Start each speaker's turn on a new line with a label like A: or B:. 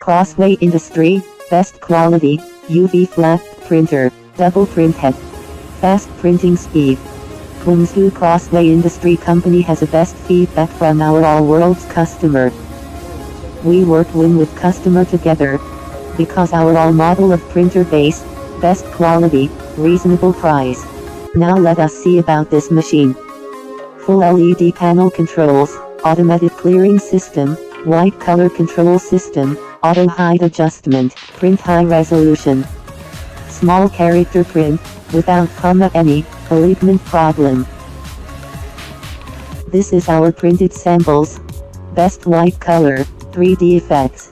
A: Crossway Industry, best quality, UV flat printer, double printhead. Fast printing speed. Guangzhou Crossway Industry Company has the best feedback from our all world's customer. We work with customer together, because our all model of printer base, best quality, reasonable price. Now let us see about this machine. Full LED panel controls, automatic clearing system, white color control system, auto height adjustment, print high resolution. Small character print, without comma any alignment problem. This is our printed samples. Best white color, 3D effects.